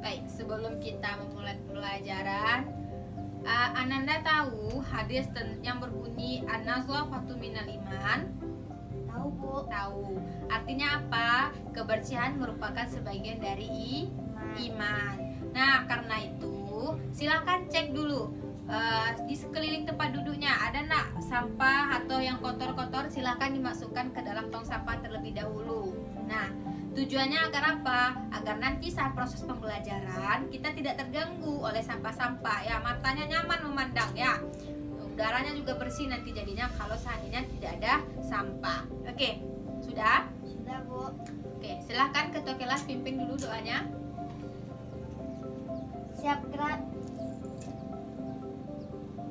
Baik, sebelum kita memulai pelajaran, Ananda tahu hadis yang berbunyi an-nazafatu minal iman? Tahu, Bu. Tahu. Artinya apa? Kebersihan merupakan sebagian dari iman. Nah, karena itu silakan cek dulu di sekeliling tempat duduknya ada nak sampah atau yang kotor-kotor, silakan dimasukkan ke dalam tong sampah terlebih dahulu. Nah, tujuannya agar apa? Agar nanti saat proses pembelajaran kita tidak terganggu oleh sampah-sampah ya, matanya nyaman memandang ya. Udaranya juga bersih nanti jadinya kalau seandainya tidak ada sampah. Oke, sudah? Sudah, Bu. Oke, silahkan ketua kelas pimpin dulu doanya. Siap gerak.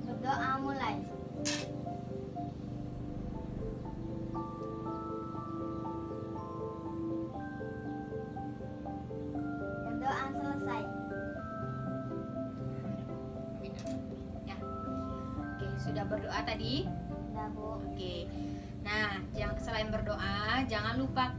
Berdoa mulai. Berdoa selesai. Ya. Oke, sudah berdoa tadi? Sudah, Bu. Oke. Nah, selain berdoa, jangan lupa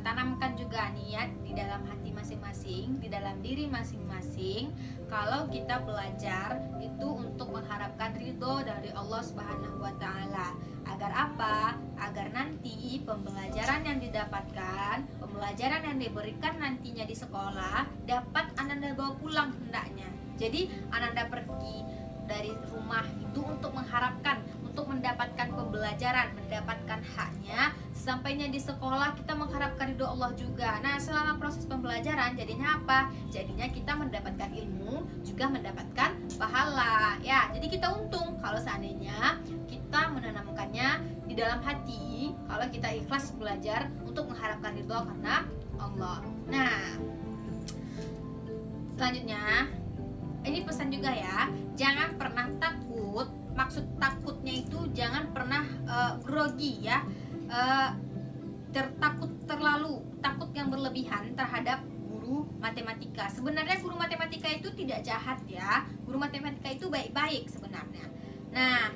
tanamkan juga niat di dalam hati masing-masing, di dalam diri masing-masing. Kalau kita belajar itu untuk mengharapkan ridho dari Allah Subhanahu wa taala. Agar apa? Agar nanti pembelajaran yang didapatkan, pembelajaran yang diberikan nantinya di sekolah dapat Ananda bawa pulang hendaknya. Jadi Ananda pergi dari rumah itu untuk mengharapkan, untuk mendapatkan pembelajaran, mendapatkan haknya. Sampainya di sekolah kita mengharapkan ridho Allah juga. Nah, selama proses pembelajaran jadinya apa? Jadinya kita mendapatkan ilmu, juga mendapatkan pahala ya. Jadi kita untung kalau seandainya kita menanamkannya di dalam hati, kalau kita ikhlas belajar untuk mengharapkan ridho karena Allah. Nah, selanjutnya ini pesan juga ya, jangan pernah takut. Maksud takutnya itu jangan pernah grogi ya, takut yang berlebihan terhadap guru matematika. Sebenarnya guru matematika itu tidak jahat ya, guru matematika itu baik-baik sebenarnya. Nah,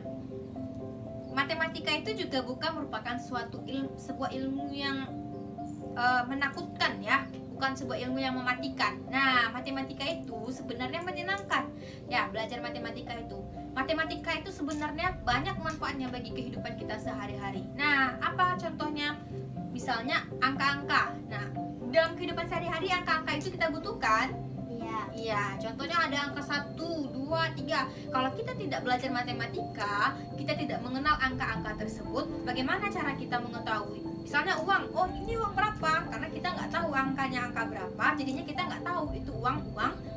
matematika itu juga bukan merupakan sebuah ilmu yang menakutkan ya, bukan sebuah ilmu yang mematikan. Nah, matematika itu sebenarnya menyenangkan ya, belajar matematika itu. Matematika itu sebenarnya banyak manfaatnya bagi kehidupan kita sehari-hari. Nah, apa contohnya? Misalnya angka-angka. Nah, dalam kehidupan sehari-hari angka-angka itu kita butuhkan. Iya, contohnya ada angka 1, 2, 3. Kalau kita tidak belajar matematika, kita tidak mengenal angka-angka tersebut, bagaimana cara kita mengetahui? Misalnya uang, oh ini uang berapa? Karena kita nggak tahu angkanya angka berapa, jadinya kita nggak tahu itu uang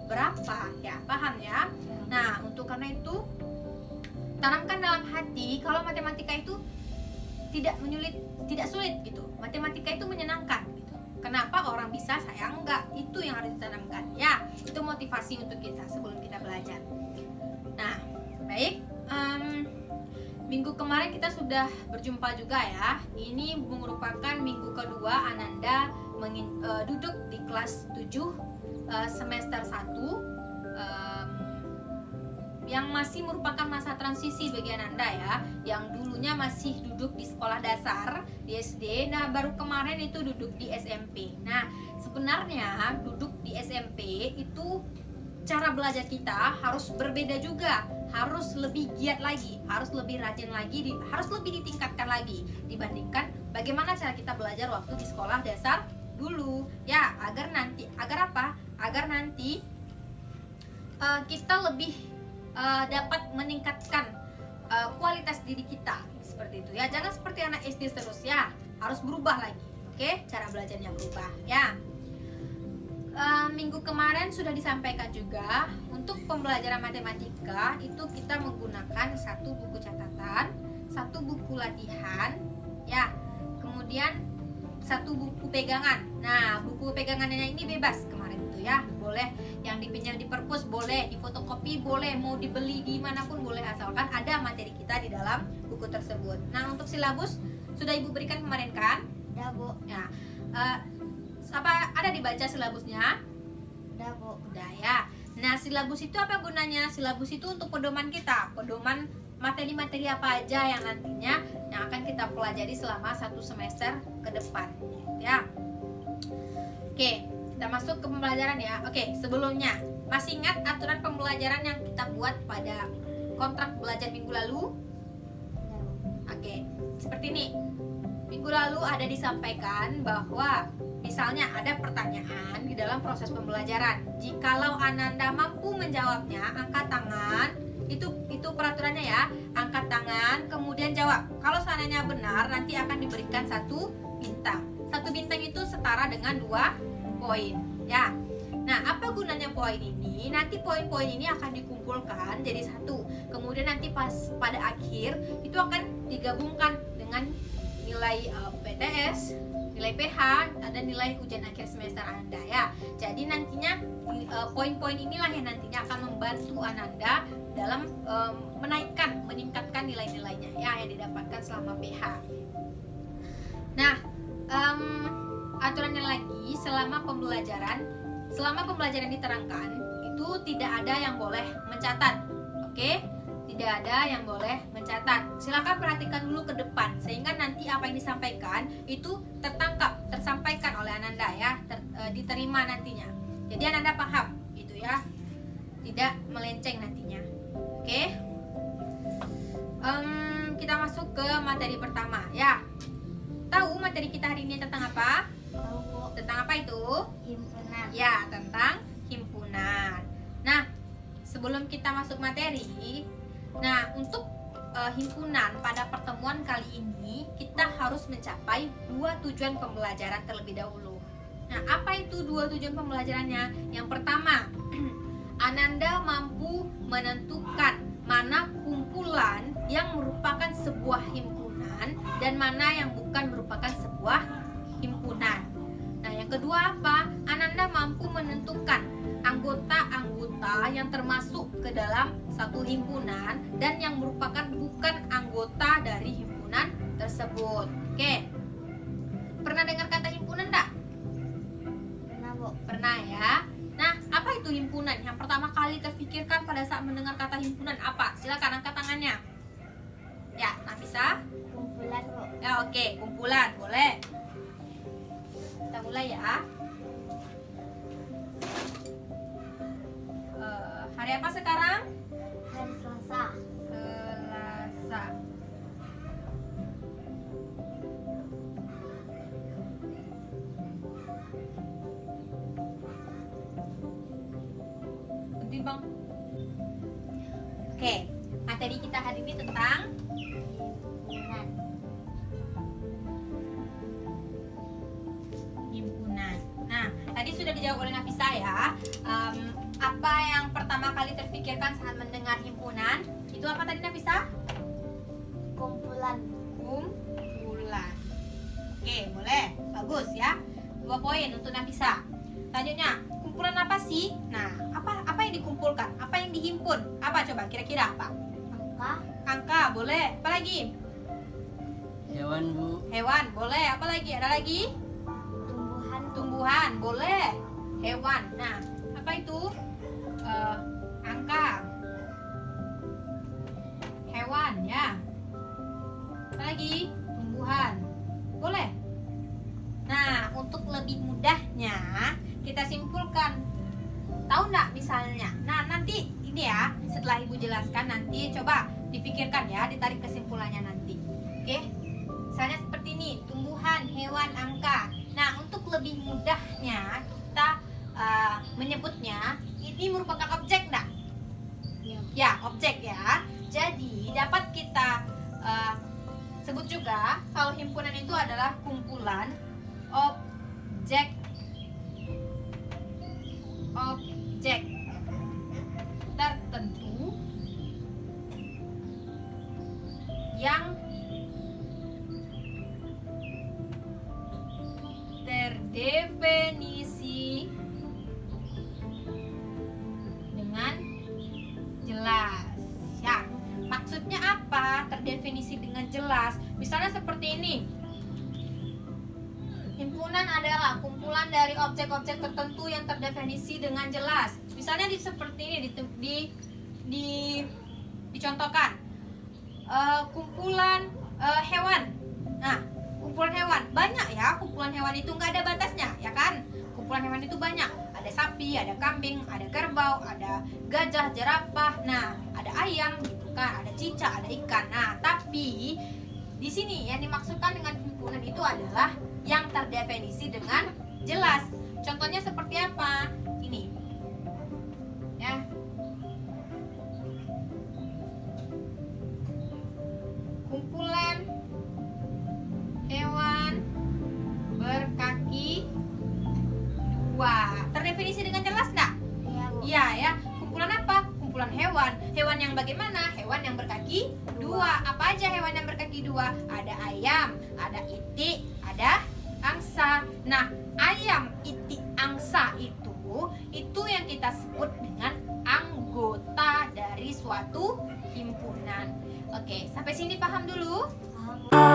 berapa. Ya, paham ya? Nah, untuk karena itu tanamkan dalam hati kalau matematika itu tidak sulit gitu. Matematika itu menyenangkan gitu. Kenapa orang bisa, saya enggak? Itu yang harus ditanamkan ya. Itu motivasi untuk kita sebelum kita belajar. Nah, baik. Minggu kemarin kita sudah berjumpa juga ya. Ini merupakan minggu kedua Ananda duduk di kelas 7 semester 1, yang masih merupakan masa transisi bagi Ananda ya, yang dulunya masih duduk di sekolah dasar di SD. Nah, baru kemarin itu duduk di SMP. Nah, sebenarnya duduk di SMP itu cara belajar kita harus berbeda juga, harus lebih giat lagi, harus lebih rajin lagi, harus lebih ditingkatkan lagi dibandingkan bagaimana cara kita belajar waktu di sekolah dasar dulu ya. Agar apa? Agar nanti kita lebih dapat meningkatkan kualitas diri kita seperti itu ya. Jangan seperti anak SD terus ya, harus berubah lagi. Oke, cara belajarnya berubah ya. Minggu kemarin sudah disampaikan juga untuk pembelajaran matematika itu kita menggunakan 1 buku catatan, 1 buku latihan ya, kemudian 1 buku pegangan. Nah, buku pegangannya ini bebas kemarin itu ya, boleh yang dipinjam di perpus, boleh di fotokopi, boleh mau dibeli di manapun boleh, asalkan ada materi kita di dalam buku tersebut. Nah, untuk silabus sudah Ibu berikan kemarin kan? Udah, Bu. Ya, apa ada dibaca silabusnya? Udah, Bu. Udah ya. Nah, silabus itu apa gunanya? Silabus itu untuk pedoman kita, pedoman materi-materi apa aja yang nantinya yang akan kita pelajari selama 1 semester ke depan ya. Oke, kita masuk ke pembelajaran ya. Oke, sebelumnya masih ingat aturan pembelajaran yang kita buat pada kontrak belajar minggu lalu? Tidak, Bu. Oke, seperti ini. Minggu lalu ada disampaikan bahwa misalnya ada pertanyaan di dalam proses pembelajaran. Jikalau Ananda mampu menjawabnya, angkat tangan. Itu peraturannya ya. Angkat tangan, kemudian jawab. Kalau seandainya benar, nanti akan diberikan 1 bintang. 1 bintang itu setara dengan 2 poin, ya. Nah, apa gunanya poin ini? Nanti poin-poin ini akan dikumpulkan jadi 1. Kemudian nanti pada akhir itu akan digabungkan dengan nilai PTS, nilai PH, dan nilai ujian akhir semester Ananda ya. Jadi nantinya poin-poin inilah yang nantinya akan membantu Ananda dalam meningkatkan nilai-nilainya ya yang didapatkan selama PH. Nah, aturannya lagi selama pembelajaran diterangkan itu tidak ada yang boleh mencatat. Oke? Tidak ada yang boleh mencatat. Silakan perhatikan dulu ke depan sehingga nanti apa yang disampaikan itu tersampaikan oleh Ananda ya, diterima nantinya. Jadi Ananda paham gitu ya. Tidak melenceng nantinya. Oke? Kita masuk ke materi pertama ya. Tahu materi kita hari ini tentang apa? Tahu, Bu. Tentang apa itu? Himpunan. Ya, tentang himpunan. Nah, sebelum kita masuk materi, nah untuk himpunan pada pertemuan kali ini kita harus mencapai 2 tujuan pembelajaran terlebih dahulu. Nah, apa itu 2 tujuan pembelajarannya? Yang pertama, Ananda mampu menentukan mana kumpulan yang merupakan sebuah himpunan dan mana yang bukan merupakan sebuah himpunan. Nah, yang kedua apa? Ananda mampu menentukan anggota-anggota yang termasuk ke dalam satu himpunan dan yang merupakan bukan anggota dari himpunan tersebut. Oke. Pernah dengar kata himpunan enggak? Pernah, Bu. Pernah ya. Nah, apa itu himpunan? Yang pertama kali terfikirkan pada saat mendengar kata himpunan apa? Silakan angkat tangannya. Ya, Nafisa? Kumpulan, Bu. Ya, oke, kumpulan, boleh. Kita mulai ya. Hari apa sekarang? Hari Selasa. Selasa. Penting bang. Oke, materi kita hari ini tentang Himpunan. himpunan. Nah, tadi sudah dijawab oleh Nafisa ya. Apa yang pertama kali terfikirkan saat mendengar himpunan? Itu apa tadi Nafisa? Kumpulan. Kumpulan. Oke, boleh. Bagus ya. 2 poin untuk Nafisa. Selanjutnya, kumpulan apa sih? Nah, apa yang dikumpulkan? Apa yang dihimpun? Apa coba kira-kira apa? Angka. Angka, boleh. Apa lagi? Hewan, Bu. Hewan, boleh. Apa lagi? Ada lagi? Tumbuhan. Tumbuhan, boleh. Hewan. Nah, apa itu? Angka. Hewan, ya. Apa lagi? Tumbuhan. Boleh. Nah, untuk lebih mudahnya kita simpulkan. Tahu nggak misalnya? Nah, nanti ini ya, setelah Ibu jelaskan nanti coba dipikirkan ya, ditarik kesimpulannya nanti. Oke? Misalnya seperti ini, tumbuhan, hewan, angka. Nah, untuk lebih mudahnya kita menyebutnya ini merupakan objek nggak? Ya. Ya, objek ya. Jadi dapat kita sebut juga kalau himpunan itu adalah kumpulan objek tertentu yang terdefinisi dengan jelas. Ya, maksudnya apa? Terdefinisi dengan jelas. Misalnya seperti ini. Himpunan adalah kumpulan dari objek-objek tertentu yang terdefinisi dengan jelas. Misalnya seperti ini dicontohkan. Kumpulan hewan. Nah, kumpulan hewan banyak ya. Kumpulan hewan itu nggak ada batasnya, ya kan? kumpulan hewan itu banyak. Ada sapi, ada kambing, ada kerbau, ada gajah, jerapah. Nah, ada ayam gitu kan, ada cicak, ada ikan. Nah, tapi di sini yang dimaksudkan dengan himpunan itu adalah yang terdefinisi dengan jelas. Contohnya seperti apa? Ini. Ya. Kumpulan hewan berkaki dua. Terdefinisi dengan jelas enggak? Iya, Bu. Iya ya. Kumpulan apa? Kumpulan hewan. Hewan yang bagaimana? Hewan yang berkaki dua. Apa aja hewan yang berkaki dua? Ada ayam, ada itik, ada angsa. Nah, ayam, itik, angsa itu yang kita sebut dengan anggota dari suatu himpunan. Oke, sampai sini paham dulu? Paham, Bu.